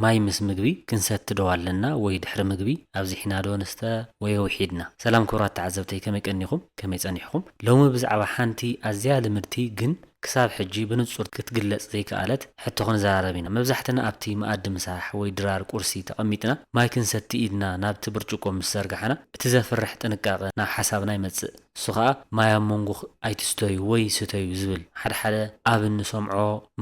ማይ ምስ ምግቢ ክንሰትዶ ኣለና ወይ ድሕሪ ምግቢ ኣብዚ ሒና ዶ ንስተ ወይ ውሒድና ሰላም ክብራት ተዓዘብተይ ከመይ ቀኒኹም ከመይ ጸኒሕኩም ሎሚ ብዛዕባ ሓንቲ ኣዝያ ልምድቲ ግን ክሳብ ሕጂ ብንጹር ክትግለጽ ዘይከኣለት ሕቶ ክንዘራረብ ኢና መብዛሕትና ኣብቲ መኣዲ ምሳሕ ወይ ድራር ቁርሲ ተቐሚጥና ማይ ክንሰቲ ኢድና ናብቲ ብርጭቆ ምስ ዘርጋሕና እቲ ዘፍርሕ ጥንቃቐ ናብ ሓሳብና ይመጽእ እሱ ከዓ ማይ ኣብ መንጎ ኣይትስተዩ ወይ ስተዩ ዝብል ሓደ ኣብ እንሰምዖ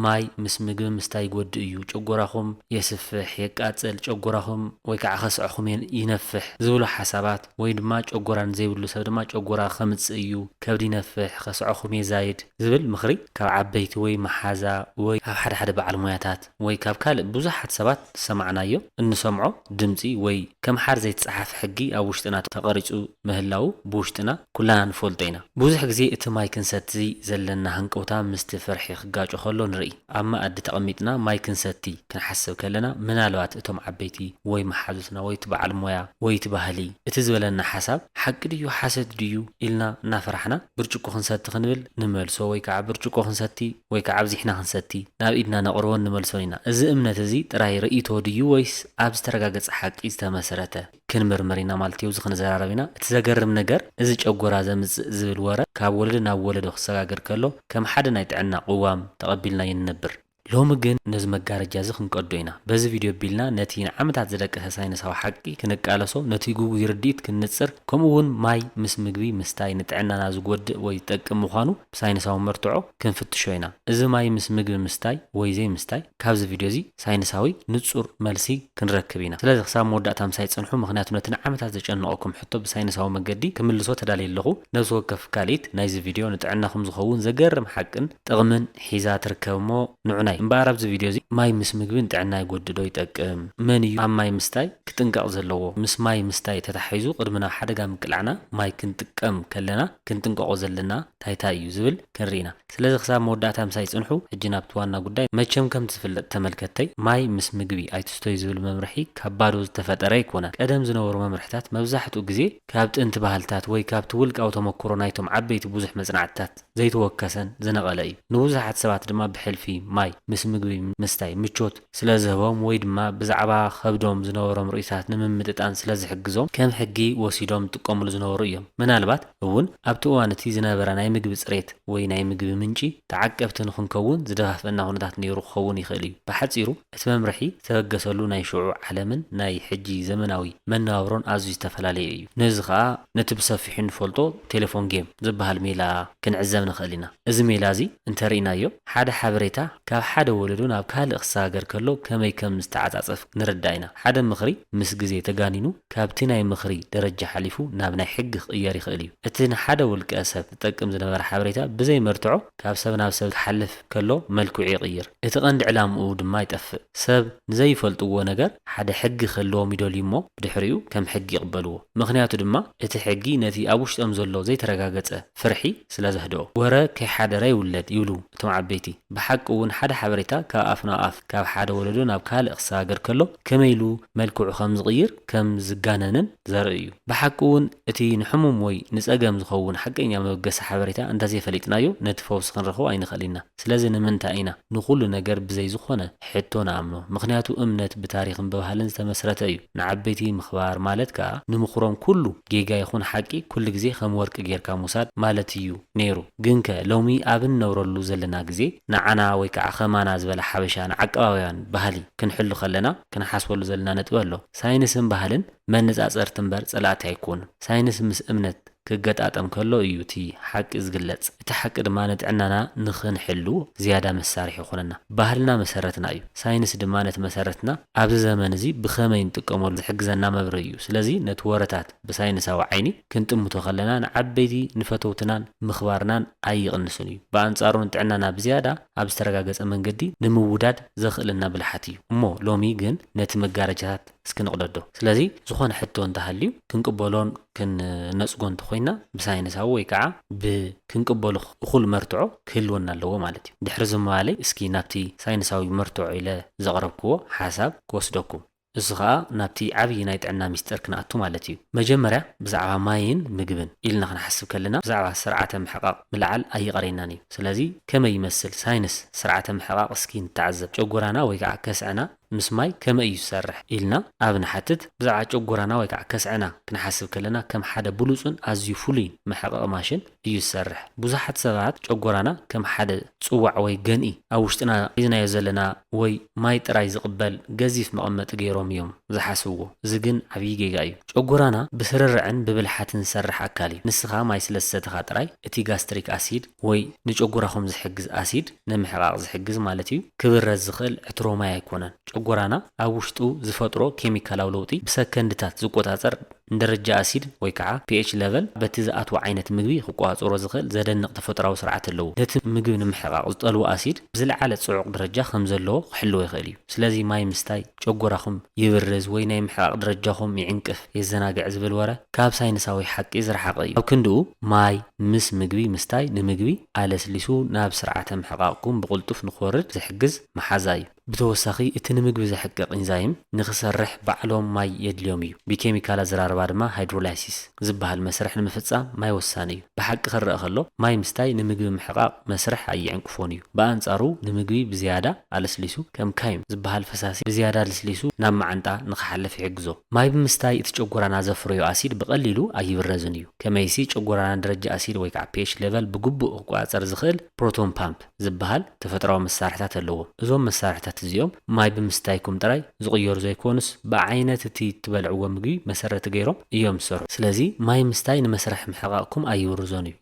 ማይ ምስ ምግቢ ምስታይ ይጎድእ እዩ ጨጎራኹም የስፍሕ የቃጽል ጨጎራኹም ወይ ከዓ ኸስዕኹም ይነፍሕ ዝብሉ ሓሳባት ወይ ድማ ጨጎራን ዘይብሉ ሰብ ድማ ጨጎራ ከምጽእ እዩ ከብዲ ይነፍሕ ኸስዕኹም የዛይድ ዝብል ምኽሪ ካብ ዓበይቲ ወይ መሓዛ ወይ ካብ ሓደ በዓል ሞያታት ወይ ካብ ካልእ ብዙሓት ሰባት ሰማዕናዮ እንሰምዖ ድምጺ ወይ ከም ሓር ዘይተጻሓፍ ሕጊ ኣብ ውሽጥና ተቐሪጹ ምህላው ብውሽጥና ኩላና ንፈልጦ ኢና ብዙሕ ግዜ እቲ ማይ ክንሰቲ ዘለና ህንቀውታ ምስቲ ፍርሒ ክጋጮ ከሎ ንርኢ ኣብ መኣዲ ተቐሚጥና ማይ ክንሰቲ ክንሓስብ ከለና ምናልባት እቶም ዓበይቲ ወይ መሓዙትና ወይ በዓል ሞያ ወይ ባህሊ እቲ ዝበለና ሓሳብ ሓቂ ድዩ ሓሰት ድዩ ኢልና እናፈራሕና ብርጭቆ ክንሰቲ ክንብል ንመልሶ ወይ ከዓ ብርጭቆ ክንሰቲ ወይ ከዓ ኣብዚሕና ክንሰቲ ናብ ኢድና ነቕርቦ ንመልሶ ኢና እዚ እምነት እዚ ጥራይ ርእይቶ ድዩ ወይስ ኣብ ዝተረጋገጸ ሓቂ ዝተመሰረተ ክንምርምር ኢና ማለት እዩ ዝኽንዘራረብ ኢና እቲ ዘገርም ነገር እዚ ጨጎራ ዘምጽእ ዝብል ወረ ካብ ወለዶ ናብ ወለዶ ክሰጋገር ከሎ ከም ሓደ ናይ ጥዕና ቅዋም ተቐቢልና ይንነብር ሎሚ ግን ነዚ መጋረጃ እዚ ክንቀዶ ኢና በዚ ቪድዮ ቢልና ነቲ ንዓመታት ዝደቀሰ ሳይንሳዊ ሓቂ ክንቃለሶ ነቲ ጉጉ ይርዲት ክንጽር ከምኡውን ማይ ምስ ምግቢ ምስታይ ንጥዕናና ዝጎድእ ወይ ይጠቅም ምዃኑ ብሳይንሳዊ መርትዖ ክንፍትሾ ኢና እዚ ማይ ምስ ምግቢ ምስታይ ወይ ዘይ ምስታይ ካብዚ ቪድዮ እዚ ሳይንሳዊ ንጹር መልሲ ክንረክብ ኢና ስለዚ ክሳብ መወዳእታ ምሳይ ጽንሑ ምክንያቱ ነቲ ንዓመታት ዘጨነቆኩም ሕቶ ብሳይንሳዊ መገዲ ክምልሶ ተዳልየ ኣለኹ ነብዚ ወከፍ ካሊት ናይዚ ቪድዮ ንጥዕናኩም ዝኸውን ዘገርም ሓቅን ጥቕምን ሒዛ ትርከብ እሞ ንዑናይ እምበር ኣብዚ ቪድዮ እዚ ማይ ምስ ምግብን ጥዕና ይጎድዶ ይጠቅም መን እዩ ኣብ ማይ ምስታይ ክጥንቀቕ ዘለዎ ምስ ማይ ምስታይ ተታሒዙ ቅድምና ሓደጋ ምቅላዕና ማይ ክንጥቀም ከለና ክንጥንቀቆ ዘለና ታይታይ እዩ ዝብል ክንሪኢና ስለዚ ክሳብ መወዳእታ ምሳይ ጽንሑ ሕጂ ናብቲ ዋና ጉዳይ መቸም ከም ትፍለጥ ተመልከተይ ማይ ምስ ምግቢ ኣይትስተይ ዝብል መምርሒ ካብ ባዶ ዝተፈጠረ ይኮነ ቀደም ዝነበሩ መምርሕታት መብዛሕትኡ ግዜ ካብ ጥንቲ ባህልታት ወይ ካብቲ ውልቃዊ ተመክሮ ናይቶም ዓበይቲ ብዙሕ መጽናዕትታት ዘይተወከሰን ዝነቐለ እዩ ንብዙሓት ሰባት ድማ ብሕልፊ ማይ ምስ ምግቢ ምስታይ ምቾት ስለዝህቦም ወይ ድማ ብዛዕባ ከብዶም ዝነበሮም ርእይታት ንምምጥጣን ስለዝሕግዞም ከም ሕጊ ወሲዶም ጥቀምሉ ዝነበሩ እዮም ምናልባት እውን ኣብቲ እዋን እቲ ዝነበረ ናይ ምግቢ ጽሬት ወይ ናይ ምግቢ ምንጪ ተዓቀብቲ ንኽንከውን ዝደፋፈና ኩነታት ነይሩ ክኸውን ይኽእል እዩ ብሓጺሩ እቲ መምርሒ ዝተበገሰሉ ናይ ሽዑ ዓለምን ናይ ሕጂ ዘመናዊ መነባብሮን ኣዝዩ ዝተፈላለየ እዩ ነዚ ከዓ ነቲ ብሰፊሑ ንፈልጦ ቴሌፎን ጌም ዝበሃል ሜላ ክንዕዘብ ንኽእል ኢና እዚ ሜላ እዚ እንተሪእናዮ ሓደ ሓበሬታ ካብ ሓደ ወለዶ ናብ ካልእ ክሰጋገር ከሎ ከመይ ከም ዝተዓጻጸፍ ንርዳእ ኢና ሓደ ምኽሪ ምስ ግዜ ተጋኒኑ ካብቲ ናይ ምኽሪ ደረጃ ሓሊፉ ናብ ናይ ሕጊ ክቕየር ይኽእል እዩ እቲ ንሓደ ውልቀ ሰብ ዝጠቅም ዝነበረ ሓበሬታ ብዘይ መርትዖ ካብ ሰብ ናብ ሰብ ክሓልፍ ከሎ መልክዑ ይቕይር እቲ ቀንዲ ዕላምኡ ድማ ይጠፍእ ሰብ ንዘይፈልጥዎ ነገር ሓደ ሕጊ ክህልዎም ይደልዩ እሞ ብድሕሪኡ ከም ሕጊ ይቕበልዎ ምክንያቱ ድማ እቲ ሕጊ ነቲ ኣብ ውሽጦም ዘሎ ዘይተረጋገጸ ፍርሒ ስለዘህድኦ ወረ ከይሓደረ ይውለድ ይብሉ እቶም ዓበይቲ ብሓቂ እውን ሓደ ሓበሬታ ካብ ኣፍ ናብ ኣፍ ካብ ሓደ ወለዶ ናብ ካልእ ክሰጋገር ከሎ ከመይሉ መልክዑ ከም ዝቕይር ከም ዝጋነንን ዘርኢ እዩ ብሓቂ እውን እቲ ንሕሙም ወይ ንጸገም ዝኸውን ሓቀኛ መበገሲ ሓበሬታ እንተዘይፈሊጥናዮ ነቲ ፈውሲ ክንረኽቦ ኣይንኽእልና ስለዚ ንምንታይ ኢና ንኹሉ ነገር ብዘይ ዝኾነ ሕቶ ንኣምኖ ምክንያቱ እምነት ብታሪኽን ብባህልን ዝተመስረተ እዩ ንዓበይቲ ምኽባር ማለት ከዓ ንምኽሮም ኩሉ ጌጋ ይኹን ሓቂ ኩሉ ግዜ ከም ወርቂ ጌርካ ምውሳድ ማለት እዩ ነይሩ ግን ከ ሎሚ ኣብ እንነብረሉ ዘለና ግዜ ንዓና ወይ ከዓ ኸማና ዝበለ ሓበሻ ንዓቀባብያን ባህሊ ክንሕሉ ከለና ክንሓስበሉ ዘለና ነጥብ ኣሎ ሳይንስን ባህልን መነጻጸርቲ እምበር ጸላእቲ ኣይኮኑን ሳይንስ ምስ እምነት ክገጣጠም ከሎ እዩ እቲ ሓቂ ዝግለጽ እቲ ሓቂ ድማ ንጥዕናና ንኽንሕሉ ዝያዳ መሳርሒ ይኾነና ባህልና መሰረትና እዩ ሳይንስ ድማ ነቲ መሰረትና ኣብዚ ዘመን እዚ ብኸመይ ንጥቀመሉ ዝሕግዘና መብርሂ እዩ ስለዚ ነቲ ወረታት ብሳይንሳዊ ዓይኒ ክንጥምቶ ከለና ንዓበይቲ ንፈተውትናን ምኽባርናን ኣይቕንስን እዩ ብኣንጻሩ ንጥዕናና ብዝያዳ ኣብ ዝተረጋገጸ መንገዲ ንምውዳድ ዘኽእልና ብልሓት እዩ እሞ ሎሚ ግን ነቲ መጋረጃታት እስክንቕደዶ ስለዚ ዝኾነ ሕቶ እንተሃልዩ ክንቅበሎን ክንነጽጎ እንተኾይና ብሳይንሳዊ ወይ ከዓ ብክንቅበሎ እኹል መርትዖ ክህልወና ኣለዎ ማለት እዩ ድሕሪ ዝመባለይ እስኪ ናብቲ ሳይንሳዊ መርትዖ ኢለ ዘቕረብክዎ ሓሳብ ክወስደኩም እዚ ከዓ ናብቲ ዓብዪ ናይ ጥዕና ሚስጥር ክንኣቱ ማለት እዩ መጀመርያ ብዛዕባ ማይን ምግብን ኢልና ክንሓስብ ከለና ብዛዕባ ስርዓተ ምሕቓቕ ምልዓል ኣይቀረናን እዩ ስለዚ ከመይ ይመስል ሳይንስ ስርዓተ ምሕቓቕ እስኪ ንተዓዘብ ጨጎራና ወይ ከዓ ከስዕና ምስ ማይ ከመይ እዩ ዝሰርሕ ኢልና ኣብ ንሓትት ብዛዕባ ጨጎራና ወይ ከዓ ከስዕና ክንሓስብ ከለና ከም ሓደ ብሉፅን ኣዝዩ ፍሉይ መሕቀቂ ማሽን እዩ ዝሰርሕ። ብዙሓት ሰባት ጨጎራና ከም ሓደ ጽዋዕ ወይ ገንኢ ኣብ ውሽጥና ሒዝናዮ ዘለና ወይ ማይ ጥራይ ዝቕበል ገዚፍ መቐመጢ ገይሮም እዮም ዝሓስብዎ። እዚ ግን ዓብዪ ጌጋ እዩ። ጨጎራና ብስርርዕን ብብልሓትን ዝሰርሕ ኣካል እዩ። ንስኻ ማይ ስለ ዝሰተኻ ጥራይ እቲ ጋስትሪክ ኣሲድ ወይ ንጨጎራኹም ዝሕግዝ ኣሲድ ንምሕቃቅ ዝሕግዝ ማለት እዩ ክብረዝ ዝኽእል ዕትሮ ማይ ኣይኮነን። ጨጎራና ኣብ ውሽጡ ዝፈጥሮ ኬሚካላዊ ለውጢ ብሰከንድታት ዝቆፃፀር ደረጃ ኣሲድ ወይ ከዓ ፒኤች ሌቨል በቲ ዝኣትዎ ዓይነት ምግቢ ክቆፃፀሮ ዝኽእል ዘደንቕ ተፈጥራዊ ስርዓት ኣለዎ። ነቲ ምግቢ ንምሕቃቅ ዝጠልቦ ኣሲድ ብዝለዓለ ጽዑቕ ደረጃ ከም ዘለዎ ክሕልዎ ይኽእል እዩ። ስለዚ ማይ ምስታይ ጨጎራኹም ይብርዝ ወይ ናይ ምሕቃቅ ደረጃኹም ይዕንቅፍ የዘናግዕ ዝብል ወረ ካብ ሳይንሳዊ ሓቂ ዝረሓቐ እዩ። ኣብ ክንድኡ ማይ ምስ ምግቢ ምስታይ ንምግቢ ኣለስሊሱ ናብ ስርዓተ ምሕቃቅኩም ብቕልጡፍ ንኽወርድ ዝሕግዝ መሓዛ እዩ። ብተወሳኺ እቲ ንምግቢ ዘሕቅቕ ኢንዛይም ንኽሰርሕ ባዕሎም ማይ የድልዮም እዩ። ብኬሚካል ኣዘራርባ ድማ ሃይድሮላይሲስ ዝበሃል መስርሕ ንምፍጻም ማይ ወሳኒ እዩ። ብሓቂ ክረአ ከሎ ማይ ምስታይ ንምግቢ ምሕቃቅ መስርሕ ኣየዕንቅፎን እዩ። ብኣንጻሩ ንምግቢ ብዝያዳ ኣለስሊሱ ከም ካይም ዝበሃል ፈሳሲ ብዝያዳ ልስሊሱ ናብ ማዓንጣ ንኽሓልፍ ይሕግዞ። ማይ ብምስታይ እቲ ጨጎራና ዘፍረዮ ኣሲድ ብቐሊሉ ኣይብረዝን እዩ። ከመይሲ ጨጎራና ደረጃ ኣሲድ ወይ ከዓ ፒኤች ሌቨል ብግቡእ ክቆፃፀር ዝኽእል ፕሮቶን ፓምፕ ዝበሃል ተፈጥሯዊ መሳርሕታት ኣለዎ። እዞም መሳርሕታት እዚኦም ማይ ብምስታይኩም ጥራይ ዝቕየሩ ዘይኮኑስ ብዓይነት እቲ ትበልዕዎ ምግቢ መሰረቲ ገይሮም እዮም ዝሰርሑ። ስለዚ ማይ ምስታይ ንመስርሕ ምሕቃቅኩም ኣይብርዞን እዩ።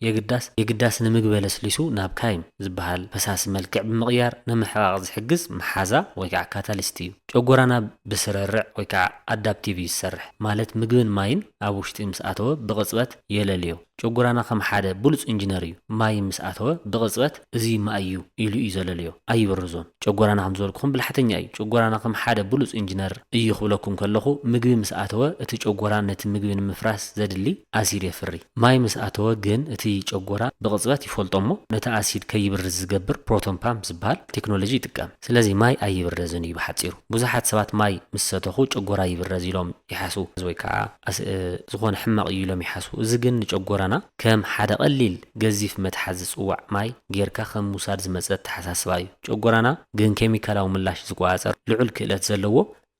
የግዳስ ንምግቢ ለስሊሱ ናብ ካይም ዝበሃል ፈሳሲ መልክዕ ብምቕያር ንምሕቃቅ ዝሕግዝ መሓዛ ወይ ከዓ ካታሊስት እዩ። ጨጎራና ብስርርዕ ወይ ከዓ ኣዳፕቲቭ እዩ ዝሰርሕ ማለት ምግብን ማይን ኣብ ውሽጢ ምስ ኣተወ ብቕፅበት የለልዮ። ጨጎራና ከም ሓደ ብሉፅ ኢንጂነር እዩ። ማይ ምስ ኣተወ ብቕፅበት እዚ ማይ እዩ ኢሉ እዩ ዘለልዮ ኣይብርዞን። ጨጎራና ከም ዝበልኩኹም ብልሓተኛ እዩ። ጨጎራና ከም ሓደ ብሉፅ ኢንጂነር እዩ ክብለኩም ከለኹ ምግቢ ምስ ኣተወ እቲ ጨጎራ ነቲ ምግቢ ንምፍራስ ዘድሊ ኣሲድ የፍሪ። ማይ ምስ ኣተወ ግን እቲ ጨጎራ ብቕፅበት ይፈልጦ እሞ ነቲ ኣሲድ ከይብርዝ ዝገብር ፕሮቶን ፓምፕ ዝበሃል ቴክኖሎጂ ይጥቀም። ስለዚ ማይ ኣይብረዝን እዩ ብሓፂሩ። ብዙሓት ሰባት ማይ ምስ ሰተኹ ጨጎራ ይብረዝ ኢሎም ይሓስቡ ወይ ከዓ ዝኾነ ሕማቕ እዩ ኢሎም ይሓስቡ። እዚ ግን ንጨጎራና ከም ሓደ ቀሊል ገዚፍ መትሓዚ ጽዋዕ ማይ ጌርካ ከም ሙሳድ ዝመፀት ተሓሳስባ እዩ። ጨጎራና ግን ኬሚካላዊ ምላሽ ዝቆፃፀር ልዑል ክእለት ዘለዎ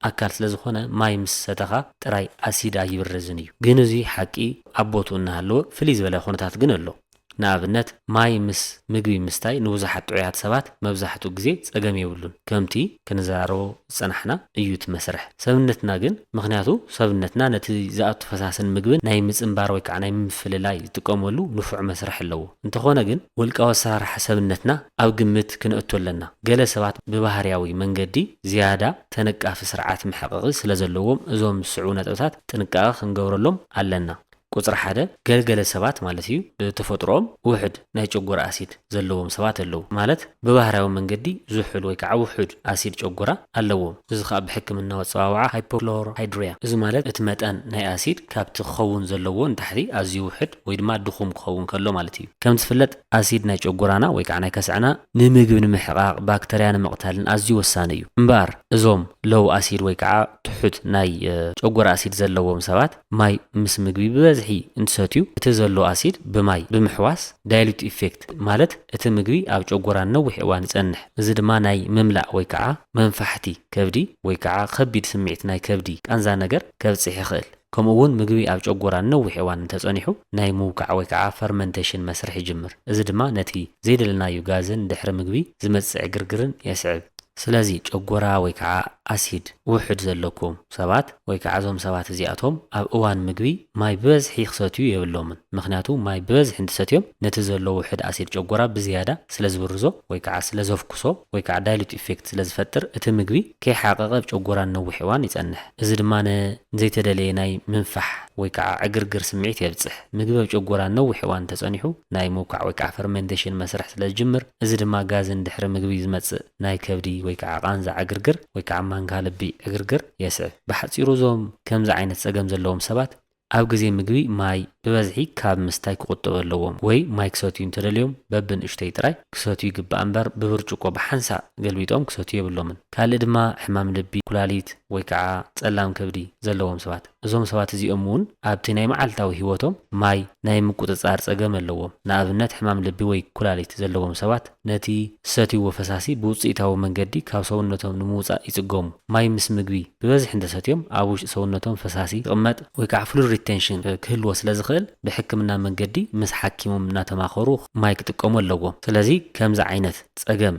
ኣካል ስለ ዝኾነ ማይ ምስ ሰተኻ ጥራይ ኣሲድ ኣይብረዝን እዩ። ግን እዚ ሓቂ ኣቦቱ እናሃለወ ፍልይ ዝበለ ኩነታት ግን ኣሎ። ንኣብነት ማይ ምስ ምግቢ ምስታይ ንብዙሓት ጥዑያት ሰባት መብዛሕትኡ ግዜ ፀገም የብሉን ከምቲ ክንዛረቦ ዝፀናሕና እዩ እቲ መስርሕ። ሰብነትና ግን ምክንያቱ ሰብነትና ነቲ ዝኣቱ ፈሳስን ምግብን ናይ ምፅንባር ወይ ከዓ ናይ ምፍልላይ ዝጥቀመሉ ንፉዕ መስርሕ ኣለዎ። እንተኾነ ግን ውልቃዊ ኣሰራርሓ ሰብነትና ኣብ ግምት ክንእቱ ኣለና። ገለ ሰባት ብባህርያዊ መንገዲ ዝያዳ ተነቃፊ ስርዓት ምሕቅቂ ስለ ዘለዎም እዞም ዝስዑ ነጥብታት ጥንቃቐ ክንገብረሎም ኣለና። ቁፅሪ ሓደ ገለገለ ሰባት ማለት እዩ ብተፈጥሮኦም ውሕድ ናይ ጨጎራ ኣሲድ ዘለዎም ሰባት ኣለዉ። ማለት ብባህርያዊ መንገዲ ዝውሕድ ወይ ከዓ ውሕድ ኣሲድ ጨጎራ ኣለዎም። እዚ ከዓ ብሕክምናዊ ኣፀዋውዓ ሃይፖክሎሮሃይድሪያ እዚ ማለት እቲ መጠን ናይ ኣሲድ ካብቲ ክኸውን ዘለዎ ንታሕቲ ኣዝዩ ውሕድ ወይ ድማ ድኹም ክኸውን ከሎ ማለት እዩ። ከም ዝፍለጥ ኣሲድ ናይ ጨጎራና ወይ ከዓ ናይ ከስዕና ንምግቢ ንምሕቃቅ ባክተርያ ንምቕታልን ኣዝዩ ወሳኒ እዩ። እምበር እዞም ሎው ኣሲድ ወይ ከዓ ትሑት ናይ ጨጎራ ኣሲድ ዘለዎም ሰባት ማይ ምስ ምግቢ ብበዝሒ እንትሰትዩ እቲ ዘሎ ኣሲድ ብማይ ብምሕዋስ ዳይሉት ኢፌክት ማለት እቲ ምግቢ ኣብ ጨጎራ ነዊሕ እዋን ይጸንሕ። እዚ ድማ ናይ ምምላእ ወይ ከዓ መንፋሕቲ ከብዲ ወይ ከዓ ከቢድ ስምዒት ናይ ከብዲ ቃንዛ ነገር ከብፅሕ ይኽእል። ከምኡውን ምግቢ ኣብ ጨጎራ ነዊሕ እዋን እንተጸኒሑ ናይ ምውቃዕ ወይ ከዓ ፈርመንቴሽን መስርሕ ይጅምር። እዚ ድማ ነቲ ዘይደለናዩ ጋዝን ድሕሪ ምግቢ ዝመጽዕ ግርግርን የስዕብ። ስለዚ ጨጎራ ወይ ከዓ ኣሲድ ውሕድ ዘለኩም ሰባት ወይ ከዓ እዞም ሰባት እዚኣቶም ኣብ እዋን ምግቢ ማይ ብበዝሒ ክሰትዩ የብሎምን። ምክንያቱ ማይ ብበዝሒ እንትሰትዮም ነቲ ዘሎ ውሕድ ኣሲድ ጨጎራ ብዝያዳ ስለ ዝብርዞ ወይ ከዓ ስለ ዘፍኩሶ ወይ ከዓ ዳይሉት ኢፌክት ስለ ዝፈጥር እቲ ምግቢ ከይሓቀቀ ኣብ ጨጎራ ነዊሕ እዋን ይጸንሕ። እዚ ድማ ንዘይተደለየ ናይ ምንፋሕ ወይ ከዓ ዕግርግር ስምዒት የብፅሕ። ምግቢ ኣብ ጨጎራ ነዊሕ እዋን ተጸኒሑ ናይ ምውቃዕ ወይ ከዓ ፈርመንቴሽን መስርሕ ስለ ዝጅምር እዚ ድማ ጋዝን ድሕሪ ምግቢ ዝመጽእ ናይ ከብዲ ወይ ከዓ ቃንዛ ዕግርግር ወይ ከዓ ማንካ ልቢ ዕግርግር የስዕብ። ብሓፂሩ እዞም ከምዚ ዓይነት ፀገም ዘለዎም ሰባት ኣብ ግዜ ምግቢ ማይ ብበዝሒ ካብ ምስታይ ክቁጠቡ ኣለዎም ወይ ማይ ክሰትዩ እንተደልዮም በብንእሽተይ ጥራይ ክሰትዩ ይግባእ እምበር ብብርጭቆ ብሓንሳእ ገልቢጦም ክሰትዩ የብሎምን። ካልእ ድማ ሕማም ልቢ፣ ኩላሊት ወይ ከዓ ጸላም ከብዲ ዘለዎም ሰባት እዞም ሰባት እዚኦም እውን ኣብቲ ናይ መዓልታዊ ህይወቶም ማይ ናይ ምቁፅጻር ጸገም ኣለዎም። ንኣብነት ሕማም ልቢ ወይ ኩላሊት ዘለዎም ሰባት ነቲ ሰትይዎ ፈሳሲ ብውፅኢታዊ መንገዲ ካብ ሰውነቶም ንምውፃእ ይጽገሙ። ማይ ምስ ምግቢ ብበዝሒ እንተሰትዮም ኣብ ውሽጢ ሰውነቶም ፈሳሲ ይቕመጥ ወይ ከዓ ፍሉድ ሪቴንሽን ክህልዎ ስለ ዝኽእል ብሕክምና መንገዲ ምስ ሓኪሞም እናተማኸሩ ማይ ክጥቀሙ ኣለዎም። ስለዚ ከምዚ ዓይነት ጸገም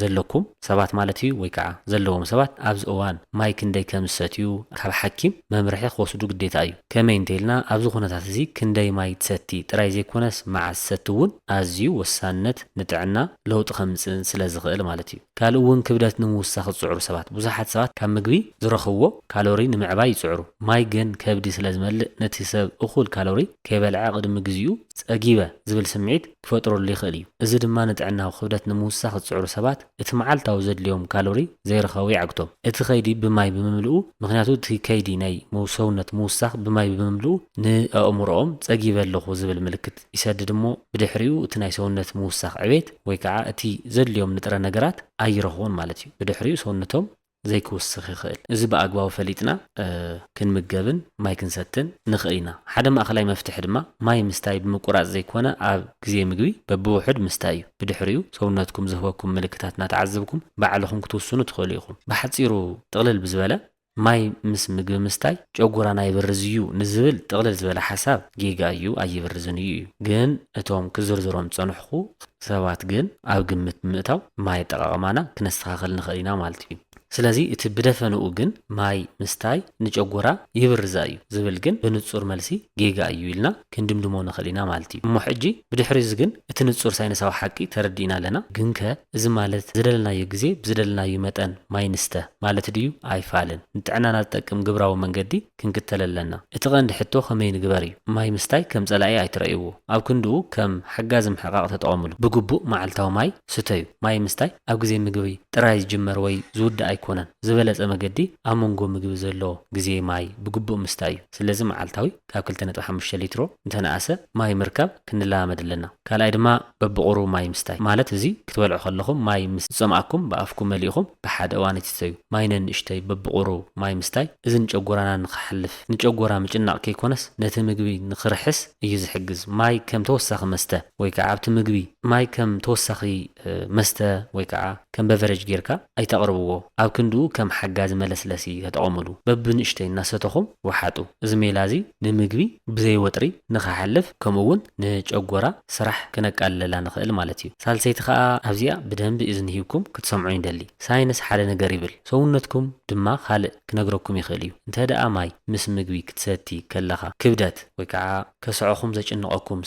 ዘለኩም ሰባት ማለት እዩ ወይ ከዓ ዘለዎም ሰባት ኣብዚ እዋን ማይ ክንደይ ከም ዝሰትዩ ካብ ሓኪም መምርሒ ክወስዱ ግዴታ እዩ። ከመይ እንተኢልና ኣብዚ ኩነታት እዚ ክንደይ ማይ ትሰቲ ጥራይ ዘይኮነስ መዓዝ ትሰቲ እውን ኣዝዩ ወሳንነት ንጥዕና ለውጢ ከምፅእ ስለ ዝኽእል ማለት እዩ። ካልእ እውን ክብደት ንምውሳኽ ዝፅዕሩ ሰባት ብዙሓት ሰባት ካብ ምግቢ ዝረኽብዎ ካሎሪ ንምዕባይ ይፅዕሩ። ማይ ግን ከብዲ ስለ ዝመልእ ነቲ ሰብ እኹል ካሎሪ ከይበልዐ ቅድሚ ግዚኡ ጸጊበ ዝብል ስምዒት ክፈጥረሉ ይኽእል እዩ። እዚ ድማ ንጥዕናዊ ክብደት ንምውሳኽ ዝፅዕሩ ሰባት እቲ መዓልታዊ ዘድልዮም ካሎሪ ዘይረኸቡ ይዓግቶም። እቲ ከይዲ ብማይ ብምምልኡ ምክንያቱ እቲ ከይዲ ናይ ሰውነት ምውሳኽ ብማይ ብምምልኡ ንኣእምሮኦም ጸጊበ ኣለኹ ዝብል ምልክት ይሰድድ እሞ ብድሕሪኡ እቲ ናይ ሰውነት ምውሳኽ ዕቤት ወይ ከዓ እቲ ዘድልዮም ንጥረ ነገራት ኣይረኽቡን ማለት እዩ። ብድሕሪኡ ሰውነቶም ዘይክውስኽ ይኽእል። እዚ ብኣግባቡ ፈሊጥና ክንምገብን ማይ ክንሰትን ንኽእል ኢና። ሓደ ማእኸላይ መፍትሒ ድማ ማይ ምስታይ ብምቁራጽ ዘይኮነ ኣብ ግዜ ምግቢ በብውሕድ ምስታይ እዩ። ብድሕሪኡ ሰውነትኩም ዝህበኩም ምልክታት እናተዓዘብኩም ባዕልኹም ክትውስኑ ትኽእሉ ኢኹም። ብሓፂሩ ጥቕልል ብዝበለ ማይ ምስ ምግቢ ምስታይ ጨጉራና ይብርዝ እዩ ንዝብል ጥቕልል ዝበለ ሓሳብ ጌጋ እዩ ኣይብርዝን እዩ። ግን እቶም ክዝርዝሮም ዝጸንሕኹ ሰባት ግን ኣብ ግምት ብምእታው ማይ ጠቓቕማና ክነስተኻኽል ንኽእል ኢና ማለት እዩ። ስለዚ እቲ ብደፈንኡ ግን ማይ ምስታይ ንጨጎራ ይብርዛ እዩ ዝብል ግን ብንጹር መልሲ ጌጋ እዩ ኢልና ክንድምድሞ ንኽእል ኢና ማለት እዩ። እሞ ሕጂ ብድሕሪ እዚ ግን እቲ ንጹር ሳይንሳዊ ሓቂ ተረዲእና ኣለና። ግንከ እዚ ማለት ዝደለናዮ ግዜ ብዝደለናዮ መጠን ማይ ንስተ ማለት ድዩ ኣይፋልን። ንጥዕናና ዝጠቅም ግብራዊ መንገዲ ክንክተል ኣለና። እቲ ቀንዲ ሕቶ ከመይ ንግበር እዩ። ማይ ምስታይ ከም ጸላኢ ኣይትረእይዎ። ኣብ ክንድኡ ከም ሓጋዝ ምሕቃቕ ተጠቐምሉ። ብግቡእ መዓልታዊ ማይ ስተዩ። ማይ ምስታይ ኣብ ግዜ ምግቢ ጥራይ ዝጅመር ወይ ዝውዳእ ኣይኮነን። ዝበለጸ መገዲ ኣብ መንጎ ምግቢ ዘሎ ግዜ ማይ ብግቡእ ምስታይ እዩ። ስለዚ መዓልታዊ ካብ 2.5 ሊትሮ እንተነኣሰ ማይ ምርካብ ክንለማመድ ኣለና። ካልኣይ ድማ በብቁሩ ማይ ምስታይ ማለት እዚ ክትበልዑ ከለኹም ማይ ምስ ዝጸምኣኩም ብኣፍኩም መሊእኹም ብሓደ እዋን ትስተዩ። ማይ ንእሽተይ በብቁሩ ማይ ምስታይ እዚ ንጨጎራና ንኽሓልፍ ንጨጎራ ምጭናቕ ከይኮነስ ነቲ ምግቢ ንኽርሕስ እዩ ዝሕግዝ። ማይ ከም ተወሳኺ መስተ ወይ ከዓ ኣብቲ ምግቢ ማይ ከም ተወሳኺ መስተ ወይ ከዓ ከም በቨሬጅ ጌርካ ኣይተቕርብዎ። ኣብ ክንድኡ ከም ሓጋዝ መለስለሲ ተጠቐምሉ። በብንእሽተይ እናሰተኹም ወሓጡ። እዚ ሜላ እዚ ንምግቢ ብዘይ ወጥሪ ንኽሓልፍ ከምኡውን ንጨጎራ ስራሕ ክነቃልለላ ንኽእል ማለት እዩ። ሳልሰይቲ ከዓ ኣብዚኣ ብደንቢ እዝኒ ሂብኩም ክትሰምዑ ይደሊ። ሳይንስ ሓደ ነገር ይብል ሰውነትኩም ድማ ካልእ ክነግረኩም ይኽእል እዩ። እንተ ደኣ ማይ ምስ ምግቢ ክትሰቲ ከለኻ ክብደት ወይ ከዓ ከስዖኹም ዘጭንቐኩም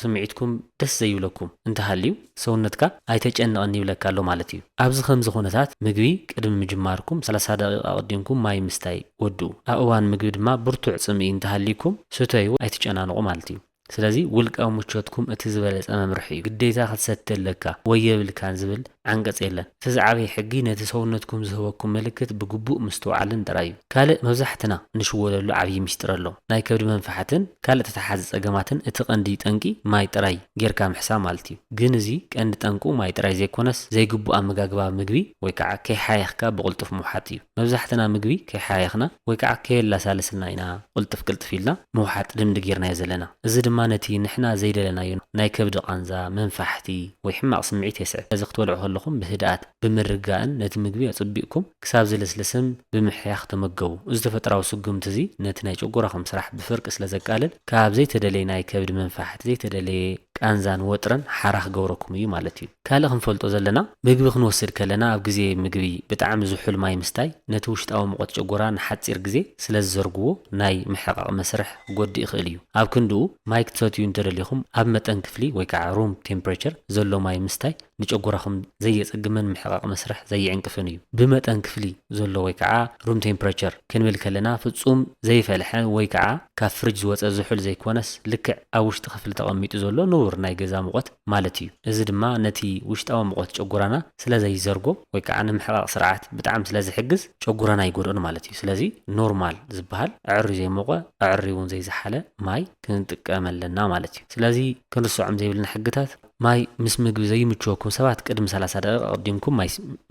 ስምዒትኩም ደስ ዘይብለኩም እንተሃልዩ ሰውነትካ ኣይተጨንቐኒ ይብለካ ኣሎ ማለት እዩ። ኣብዚ ከምዚ ኩነታት ምግቢ ቅድሚ ምጅማርኩም 30 ደቂቃ ቅዲምኩም ማይ ምስታይ ወድኡ። ኣብ እዋን ምግቢ ድማ ብርቱዕ ጽምኢ እንተሃሊኩም ስተዩ ኣይትጨናንቑ ማለት እዩ። ስለዚ ውልቃዊ ምቾትኩም እቲ ዝበለጸ መምርሒ እዩ። ግዴታ ክትሰቲ ኣለካ ወይ የብልካን ዝብል ዓንቀጽ የለን። እቲ ዝዓበየ ሕጊ ነቲ ሰውነትኩም ዝህበኩም ምልክት ብግቡእ ምስትውዓልን ጥራይ እዩ። ካልእ መብዛሕትና ንሽወለሉ ዓብዪ ምስጢር ኣሎ። ናይ ከብዲ መንፋሕትን ካልእ ተተሓዚ ጸገማትን እቲ ቀንዲ ጠንቂ ማይ ጥራይ ጌርካ ምሕሳብ ማለት እዩ። ግን እዚ ቀንዲ ጠንቁ ማይ ጥራይ ዘይኮነስ ዘይግቡእ ኣመጋግባ ምግቢ ወይ ከዓ ከይሓየኽካ ብቕልጡፍ ምውሓጥ እዩ። መብዛሕትና ምግቢ ከይሓየኽና ወይ ከዓ ከየላሳለስልና ኢና ቅልጥፍ ቅልጥፍ ኢልና ምውሓጥ ልምዲ ጌርናዮ ዘለና። እዚ ድማ ነቲ ንሕና ዘይደለናዮ ናይ ከብዲ ቃንዛ መንፋሕቲ ወይ ሕማቕ ስምዒት የስዕብ። እዚ ክትበልዑ ከለኹም ብህድኣት ብምርጋእን ነቲ ምግቢ ኣጽቢቕኩም ክሳብ ዝልስልስም ብምሕያኽ ተመገቡ። እዚ ተፈጥራዊ ስጉምቲ እዚ ነቲ ናይ ጨጎራኹም ስራሕ ብፍርቂ ስለ ዘቃልል ካብ ዘይተደለየ ናይ ከብዲ መንፋሕቲ ዘይተደለየ ቃንዛን ወጥረን ሓራኽ ገብረኩም እዩ ማለት እዩ። ካልእ ክንፈልጦ ዘለና ምግቢ ክንወስድ ከለና ኣብ ግዜ ምግቢ ብጣዕሚ ዝሑል ማይ ምስታይ ነቲ ውሽጣዊ ሙቐት ጨጎራ ንሓፂር ግዜ ስለ ዝዘርግዎ ናይ ምሕቃቕ መስርሕ ጎዲእ ይኽእል እዩ። ኣብ ክንድኡ ማይ ክትሰትዩ እንተደሊኹም ኣብ መጠን ክፍሊ ወይ ከዓ ሩም ቴምፕሬቸር ዘሎ ማይ ምስታይ ንጨጎራኹም ዘየጸግምን ምሕቃቕ መስርሕ ዘየዕንቅፍን እዩ። ብመጠን ክፍሊ ዘሎ ወይ ከዓ ሩም ቴምፕሬቸር ክንብል ከለና ፍጹም ዘይፈልሐ ወይ ከዓ ካብ ፍሪጅ ዝወፀ ዝሑል ዘይኮነስ ልክዕ ኣብ ውሽጢ ክፍሊ ተቐሚጡ ዘሎ ንቡር ናይ ገዛ ሙቐት ማለት እዩ። እዚ ድማ ነቲ ውሽጣዊ ሙቐት ጨጎራና ስለ ዘይዘርጎ ወይ ከዓ ንምሕቃቕ ስርዓት ብጣዕሚ ስለ ዝሕግዝ ጨጎራና ይጎድኦን ማለት እዩ። ስለዚ ኖርማል ዝበሃል ኣዕሪ ዘይሞቐ ኣዕሪ እውን ዘይዝሓለ ማይ ክንጥቀም ኣለና ማለት እዩ። ስለዚ ክንርስዖም ዘይብልና ሕግታት ማይ ምስ ምግቢ ዘይምችወኩም ሰባት ቅድሚ 30 ደቂቃ ቀዲምኩም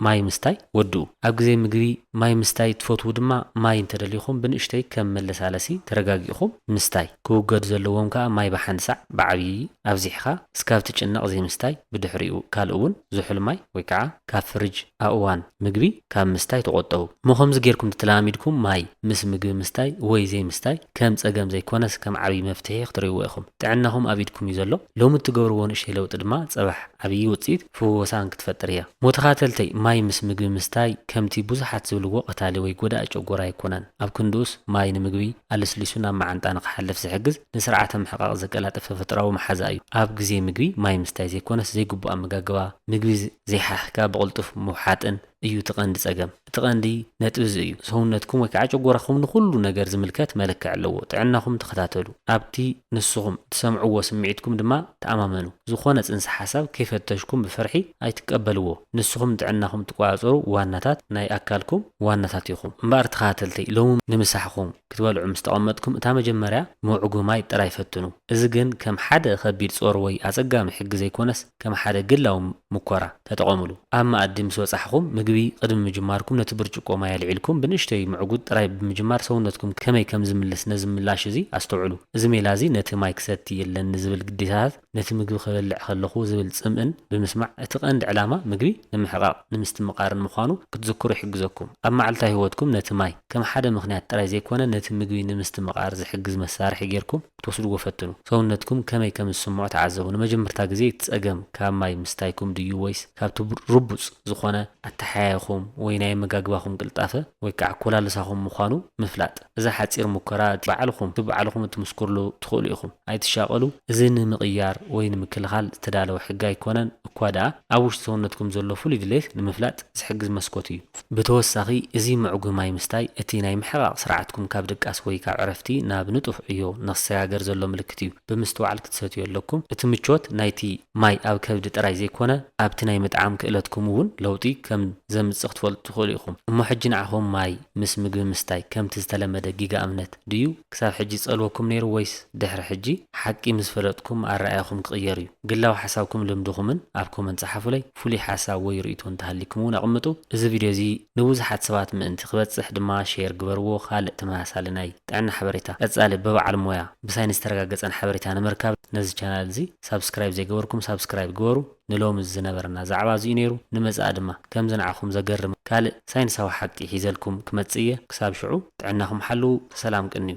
ማይ ምስታይ ወድኡ። ኣብ ግዜ ምግቢ ማይ ምስታይ ትፈትው ድማ ማይ እንተደሊኹም ብንእሽተይ ከም መለሳለሲ ተረጋጊኹም ምስታይ። ክውገዱ ዘለዎም ከዓ ማይ ብሓንቲ ሳዕ ብዓብዪ ኣብዚሕኻ እስካብ ትጭነቕ ዘይምስታይ ብድሕሪኡ ካልእ እውን ዝሑል ማይ ወይ ከዓ ካብ ፍርጅ ኣብ እዋን ምግቢ ካብ ምስታይ ተቆጠቡ። ከምዚ ጌርኩም ተተላሚድኩም ማይ ምስ ምግቢ ምስታይ ወይ ዘይምስታይ ከም ፀገም ዘይኮነስ ከም ዓብዪ መፍትሒ ክትርእይዎ ኢኹም። ጥዕናኹም ኣብ ኢድኩም እዩ ዘሎ። ሎሚ እትገብርዎ ንእሽተይ ለውጢ ድማ ፀባሕ ዓብዪ ውፅኢት ፍውሳን ክትፈጥር እያ። ሞተኻተልተይ ማይ ምስ ምግቢ ምስታይ ከምቲ ብዙሓት ዝብልዎ ቀታሊ ወይ ጎዳኢ ጨጎራ ኣይኮነን። ኣብ ክንዱስ ማይ ንምግቢ ኣለስሊሱ ናብ መዓንጣ ንክሓልፍ ዝሕግዝ ንስርዓተ ምሕቃቅ ዘቀላጠፈ ፈጥራዊ መሓዛ እዩ። ኣብ ግዜ ምግቢ ማይ ምስታይ ዘይኮነስ ዘይግቡእ ኣመጋግባ ምግቢ ዘይሓሕካ ብቕልጡፍ ምውሓጥን እዩ ትቐንዲ ፀገም። እቲ ቀንዲ ነጥቢ እዚ እዩ። ሰውነትኩም ወይ ከዓ ጨጎራኹም ንኩሉ ነገር ዝምልከት መልክዕ ኣለዎ። ጥዕናኹም ተኸታተሉ። ኣብቲ ንስኹም ትሰምዕዎ ስምዒትኩም ድማ ተኣማመኑ። ዝኾነ ፅንሰ ሓሳብ ከይፈተሽኩም ብፍርሒ ኣይትቀበልዎ። ንስኹም ጥዕናኹም ትቆፃፀሩ ዋናታት ናይ ኣካልኩም ዋናታት ኢኹም እምበር ተኸታተልተይ ሎሚ ንምሳሕኹም ክትበልዑ ምስ ተቐመጥኩም እታ መጀመርያ ምውዕጉ ማይ ጥራይ ፈትኑ። እዚ ግን ከም ሓደ ከቢድ ጾር ወይ ኣፀጋሚ ሕጊ ዘይኮነስ ከም ሓደ ግላዊ ሙኮራ ተጠቐምሉ። ኣብ መኣዲ ምስ በፃሕኹም ምግቢ ቅድሚ ምጅማርኩም ነቲ ብርጭቆ ማይ ኣልዒልኩም ብንእሽተይ ምዕጉድ ጥራይ ብምጅማር ሰውነትኩም ከመይ ከም ዝምልስ ነዚ ምላሽ እዚ ኣስተውዕሉ። እዚ ሜላ እዚ ነቲ ማይ ክሰቲ የለን ዝብል ግዴታታት ነቲ ምግቢ ክበልዕ ከለኹ ዝብል ፅምእን ብምስማዕ እቲ ቀንዲ ዕላማ ምግቢ ንምሕቃቅ ንምስትምቃርን ምዃኑ ክትዝክሩ ይሕግዘኩም። ኣብ መዓልታዊ ህይወትኩም ነቲ ማይ ከም ሓደ ምክንያት ጥራይ ዘይኮነ ነቲ ምግቢ ንምስትምቃር ዝሕግዝ መሳርሒ ጌርኩም ትወስድዎ ፈትኑ። ሰውነትኩም ከመይ ከም ዝስምዖ ተዓዘቡ። ንመጀመርታ ግዜ ትፀገም ካብ ማይ ምስታይኩም ድዩ ወይስ ካብቲ ርቡፅ ዝኾነ ኣተሓያይኹም ወይ ናይ መጋግባኹም ቅልጣፈ ወይ ከዓ ኮላልሳኹም ምዃኑ ምፍላጥ። እዛ ሓፂር ሙከራ ባዕልኹም እትምስክርሉ ትኽእሉ ኢኹም። ኣይትሻቐሉ። እዚ ንምቕያር ወይ ንምክልኻል ዝተዳለወ ሕጊ ኣይኮነን እኳ ደኣ ኣብ ውሽጢ ሰውነትኩም ዘሎ ፍሉይ ድሌት ንምፍላጥ ዝሕግዝ መስኮት እዩ። ብተወሳኺ እዚ ምዕጉ ማይ ምስታይ እቲ ናይ ምሕቃቅ ስርዓትኩም ካብ ድቃስ ወይ ካብ ዕረፍቲ ናብ ንጡፍ ዕዮ ንኽሰጋገር ዘሎ ምልክት እዩ። ብምስትዋዕል ክትሰትዩ ኣለኩም። እቲ ምቾት ናይቲ ማይ ኣብ ከብዲ ጥራይ ዘይኮነ ኣብቲ ናይ ምጥዓም ክእለትኩም እውን ለውጢ ከም ዘምፅእ ክትፈልጡ ትኽእሉ ኢኹም። እሞ ሕጂ ንዓኹም ማይ ምስ ምግቢ ምስታይ ከምቲ ዝተለመደ ጊጋ እምነት ድዩ ክሳብ ሕጂ ፀልወኩም ነይሩ ወይስ ድሕሪ ሕጂ ሓቂ ምስ ፈለጥኩም ኣረኣያኹም ክቕየር እዩ? ግላዊ ሓሳብኩም ልምድኹምን ኣብ ኮመንት ፀሓፉለይ። ፍሉይ ሓሳብ ወይ ርእይቶ እንተሃሊኩም እውን ኣቕምጡ። እዚ ቪድዮ እዚ ንብዙሓት ሰባት ምእንቲ ክበፅሕ ድማ ሼር ግበርዎ። ካልእ ተመሳሳሊ ናይ ጥዕና ሓበሬታ ቀፃሊ ብበዓል ሞያ ብሳይንስ ተረጋገፀን ሓበሬታ ንምርካብ ነዚ ቻናል እዚ ሳብስክራይብ ዘይገበርኩም ሳብስክራይብ ግበሩ። ንሎሚ ዝነበረና ዛዕባ እዚ ነይሩ። ንመጻእ ድማ ከም ዝንዓኹም ዘገርም ካልእ ሳይንሳዊ ሓቂ ሒዘልኩም ክመጽእ እየ። ክሳብ ሽዑ ጥዕናኹም ሓልው። ሰላም ቅንዩ።